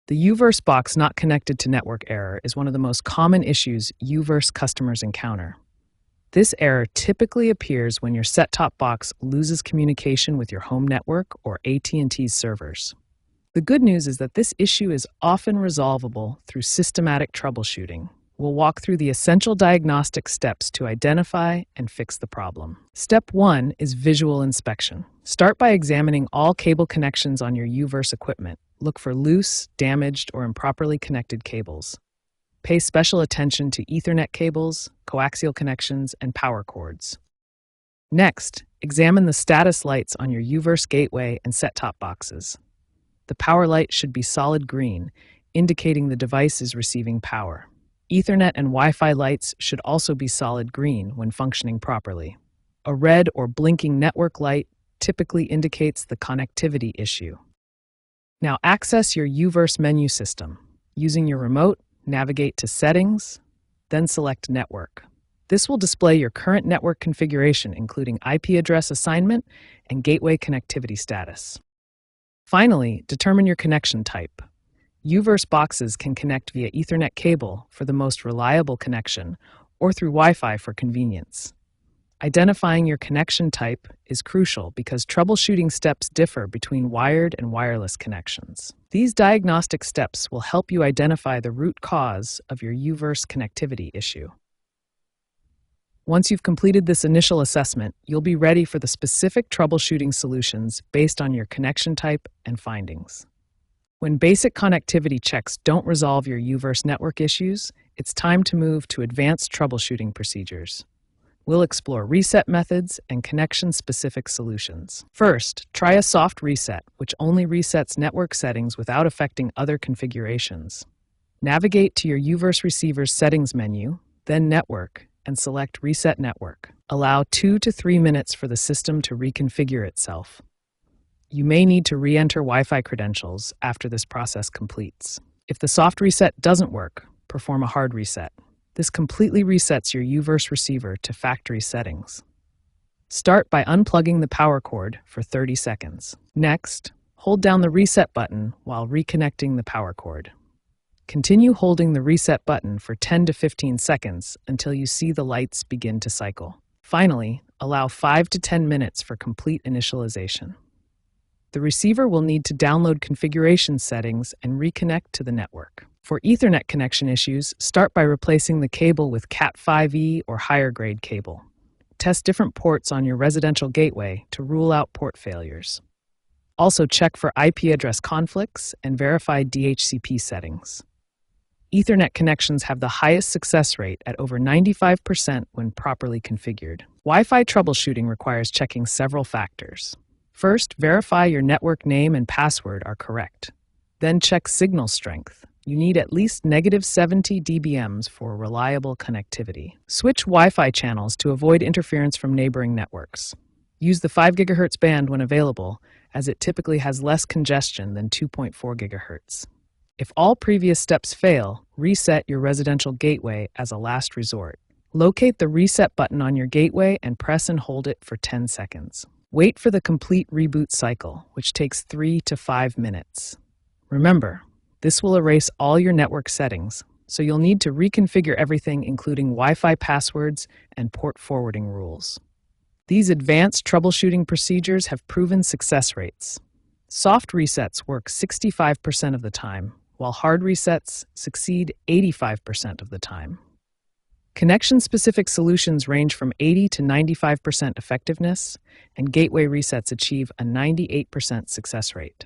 The U-verse box not connected to network error is one of the most common issues U-verse customers encounter. This error typically appears when your set-top box loses communication with your home network or AT&T's servers. The good news is that this issue is often resolvable through systematic troubleshooting. We'll walk through the essential diagnostic steps to identify and fix the problem. Step 1 is visual inspection. Start by examining all cable connections on your U-verse equipment. Look for loose, damaged, or improperly connected cables. Pay special attention to Ethernet cables, coaxial connections, and power cords. Next, examine the status lights on your U-verse gateway and set-top boxes. The power light should be solid green, indicating the device is receiving power. Ethernet and Wi-Fi lights should also be solid green when functioning properly. A red or blinking network light typically indicates the connectivity issue. Now access your U-verse menu system. Using your remote, navigate to Settings, then select Network. This will display your current network configuration, including IP address assignment and gateway connectivity status. Finally, determine your connection type. U-verse boxes can connect via Ethernet cable for the most reliable connection or through Wi-Fi for convenience. Identifying your connection type is crucial because troubleshooting steps differ between wired and wireless connections. These diagnostic steps will help you identify the root cause of your U-verse connectivity issue. Once you've completed this initial assessment, you'll be ready for the specific troubleshooting solutions based on your connection type and findings. When basic connectivity checks don't resolve your U-verse network issues, it's time to move to advanced troubleshooting procedures. We'll explore reset methods and connection-specific solutions. First, try a soft reset, which only resets network settings without affecting other configurations. Navigate to your U-verse receiver's settings menu, then Network, and select Reset Network. Allow 2 to 3 minutes for the system to reconfigure itself. You may need to re-enter Wi-Fi credentials after this process completes. If the soft reset doesn't work, perform a hard reset. This completely resets your U-verse receiver to factory settings. Start by unplugging the power cord for 30 seconds. Next, hold down the reset button while reconnecting the power cord. Continue holding the reset button for 10 to 15 seconds until you see the lights begin to cycle. Finally, allow 5 to 10 minutes for complete initialization. The receiver will need to download configuration settings and reconnect to the network. For Ethernet connection issues, start by replacing the cable with Cat5e or higher grade cable. Test different ports on your residential gateway to rule out port failures. Also check for IP address conflicts and verify DHCP settings. Ethernet connections have the highest success rate at over 95% when properly configured. Wi-Fi troubleshooting requires checking several factors. First, verify your network name and password are correct. Then check signal strength. You need at least -70 dBms for reliable connectivity. Switch Wi-Fi channels to avoid interference from neighboring networks. Use the 5 GHz band when available, as it typically has less congestion than 2.4 GHz. If all previous steps fail, reset your residential gateway as a last resort. Locate the reset button on your gateway and press and hold it for 10 seconds. Wait for the complete reboot cycle, which takes 3 to 5 minutes. Remember, this will erase all your network settings, so you'll need to reconfigure everything, including Wi-Fi passwords and port forwarding rules. These advanced troubleshooting procedures have proven success rates. Soft resets work 65% of the time, while hard resets succeed 85% of the time. Connection-specific solutions range from 80 to 95% effectiveness, and gateway resets achieve a 98% success rate.